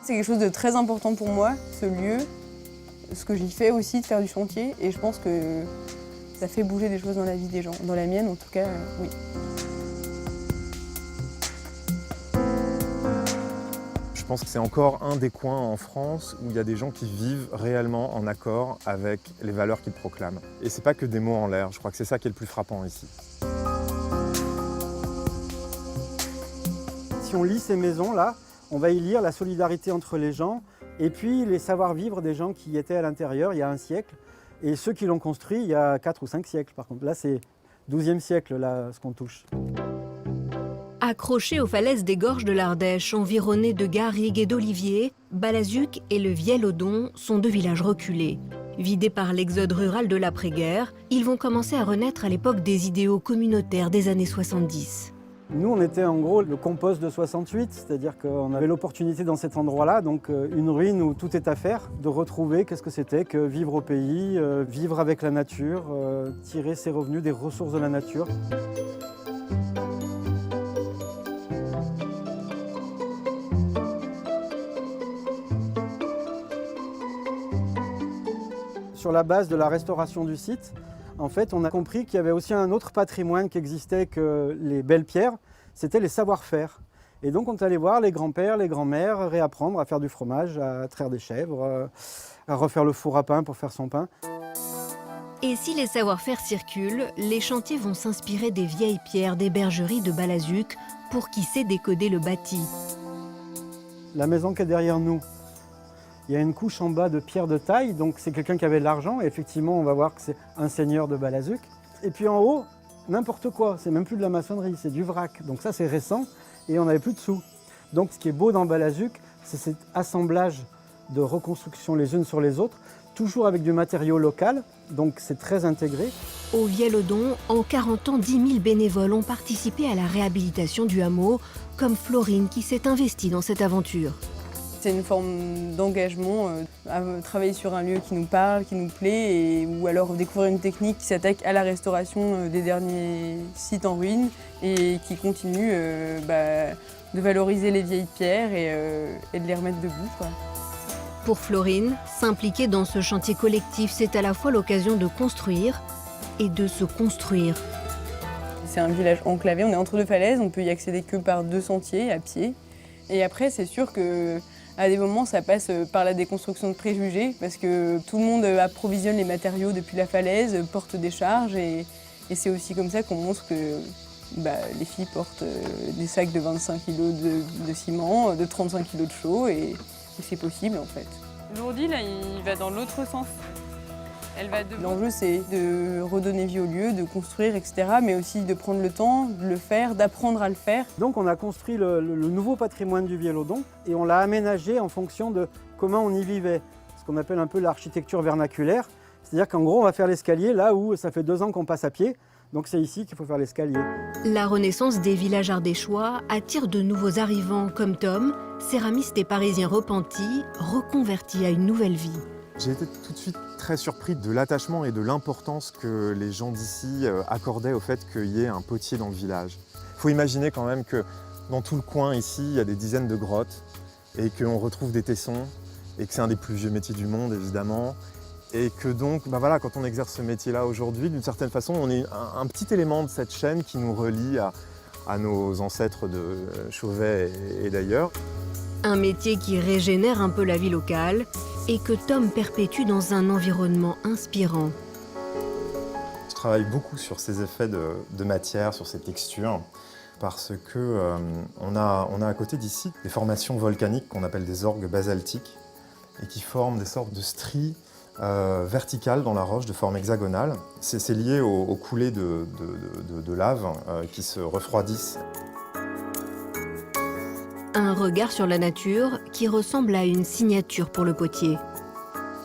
C'est quelque chose de très important pour moi, ce lieu, ce que j'y fais aussi, de faire du chantier, et je pense que ça fait bouger des choses dans la vie des gens. Dans la mienne, en tout cas, oui. Je pense que c'est encore un des coins en France où il y a des gens qui vivent réellement en accord avec les valeurs qu'ils proclament. Et c'est pas que des mots en l'air, je crois que c'est ça qui est le plus frappant ici. Si on lit ces maisons-là, on va y lire la solidarité entre les gens et puis les savoir-vivre des gens qui étaient à l'intérieur il y a un siècle et ceux qui l'ont construit il y a 4 ou 5 siècles. Par contre, là, c'est 12e siècle, là, ce qu'on touche. Accroché aux falaises des gorges de l'Ardèche, environnés de garrigues et d'oliviers, Balazuc et le Vielle-Odon sont deux villages reculés. Vidés par l'exode rural de l'après-guerre, ils vont commencer à renaître à l'époque des idéaux communautaires des années 70. Nous, on était en gros le compost de 68, c'est-à-dire qu'on avait l'opportunité dans cet endroit-là, donc une ruine où tout est à faire, de retrouver qu'est-ce que c'était que vivre au pays, vivre avec la nature, tirer ses revenus des ressources de la nature. Sur la base de la restauration du site, en fait, on a compris qu'il y avait aussi un autre patrimoine qui existait que les belles pierres, c'était les savoir-faire. Et donc on est allé voir les grands-pères, les grands-mères, réapprendre à faire du fromage, à traire des chèvres, à refaire le four à pain pour faire son pain. Et si les savoir-faire circulent, les chantiers vont s'inspirer des vieilles pierres des bergeries de Balazuc pour qui sait décoder le bâti. La maison qui est derrière nous, il y a une couche en bas de pierre de taille, donc c'est quelqu'un qui avait de l'argent, et effectivement on va voir que c'est un seigneur de Balazuc. Et puis en haut, n'importe quoi, c'est même plus de la maçonnerie, c'est du vrac, donc ça c'est récent, et on n'avait plus de sous. Donc ce qui est beau dans Balazuc, c'est cet assemblage de reconstructions les unes sur les autres, toujours avec du matériau local, donc c'est très intégré. Au Vielle-Odon, en 40 ans, 10 000 bénévoles ont participé à la réhabilitation du hameau, comme Florine qui s'est investie dans cette aventure. C'est une forme d'engagement à travailler sur un lieu qui nous parle, qui nous plaît, ou alors découvrir une technique qui s'attaque à la restauration des derniers sites en ruine et qui continue de valoriser les vieilles pierres et de les remettre debout, quoi. Pour Florine, s'impliquer dans ce chantier collectif, c'est à la fois l'occasion de construire et de se construire. C'est un village enclavé, on est entre deux falaises, on peut y accéder que par 2 sentiers à pied. Et après, c'est sûr que à des moments, ça passe par la déconstruction de préjugés, parce que tout le monde approvisionne les matériaux depuis la falaise, porte des charges, et c'est aussi comme ça qu'on montre que les filles portent des sacs de 25 kg de ciment, de 35 kg de chaux, et c'est possible en fait. L'ourdi, là, il va dans l'autre sens. L'enjeu, c'est de redonner vie au lieu, de construire, etc., mais aussi de prendre le temps de le faire, d'apprendre à le faire. Donc on a construit le nouveau patrimoine du Vielle-Odon et on l'a aménagé en fonction de comment on y vivait, ce qu'on appelle un peu l'architecture vernaculaire. C'est-à-dire qu'en gros, on va faire l'escalier là où ça fait 2 ans qu'on passe à pied, donc c'est ici qu'il faut faire l'escalier. La renaissance des villages ardéchois attire de nouveaux arrivants comme Tom, céramiste et parisien repenti, reconverti à une nouvelle vie. J'ai été tout de suite très surpris de l'attachement et de l'importance que les gens d'ici accordaient au fait qu'il y ait un potier dans le village. Il faut imaginer quand même que dans tout le coin ici, il y a des dizaines de grottes et qu'on retrouve des tessons et que c'est un des plus vieux métiers du monde évidemment. Et que donc, quand on exerce ce métier-là aujourd'hui, d'une certaine façon, on est un petit élément de cette chaîne qui nous relie à nos ancêtres de Chauvet et d'ailleurs. Un métier qui régénère un peu la vie locale et que Tom perpétue dans un environnement inspirant. Je travaille beaucoup sur ces effets de matière, sur ces textures, parce qu'on a à côté d'ici des formations volcaniques qu'on appelle des orgues basaltiques et qui forment des sortes de stries verticales dans la roche de forme hexagonale. C'est lié aux coulées de lave qui se refroidissent. Un regard sur la nature qui ressemble à une signature pour le potier.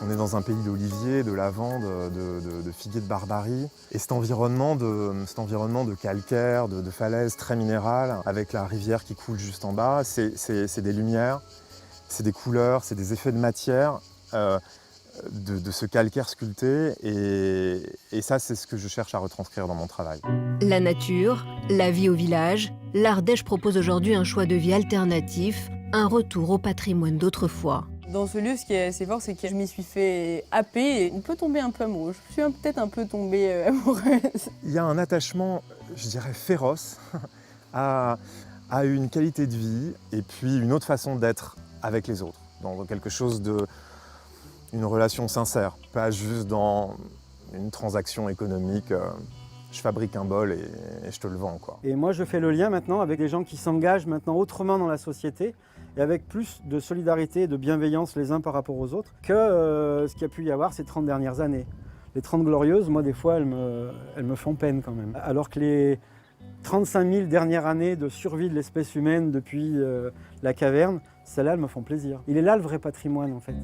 On est dans un pays d'oliviers, de lavande, de figuiers de Barbarie. Et cet environnement de calcaire, de falaises très minérales, avec la rivière qui coule juste en bas, c'est des lumières, c'est des couleurs, c'est des effets de matière de ce calcaire sculpté. Et ça, c'est ce que je cherche à retranscrire dans mon travail. La nature, la vie au village, l'Ardèche propose aujourd'hui un choix de vie alternatif, un retour au patrimoine d'autrefois. Dans ce lieu, ce qui est assez fort, c'est que je m'y suis fait happer et on peut tomber un peu amoureux. Je suis peut-être un peu tombée amoureuse. Il y a un attachement, je dirais, féroce à une qualité de vie et puis une autre façon d'être avec les autres, dans quelque chose une relation sincère, pas juste dans une transaction économique. Je fabrique un bol et je te le vends, quoi. Et moi, je fais le lien maintenant avec les gens qui s'engagent maintenant autrement dans la société et avec plus de solidarité et de bienveillance les uns par rapport aux autres que ce qu'il y a pu y avoir ces 30 dernières années. Les 30 glorieuses, moi, des fois, elles me font peine quand même. Alors que les 35 000 dernières années de survie de l'espèce humaine depuis la caverne, celles-là, elles me font plaisir. Il est là le vrai patrimoine, en fait.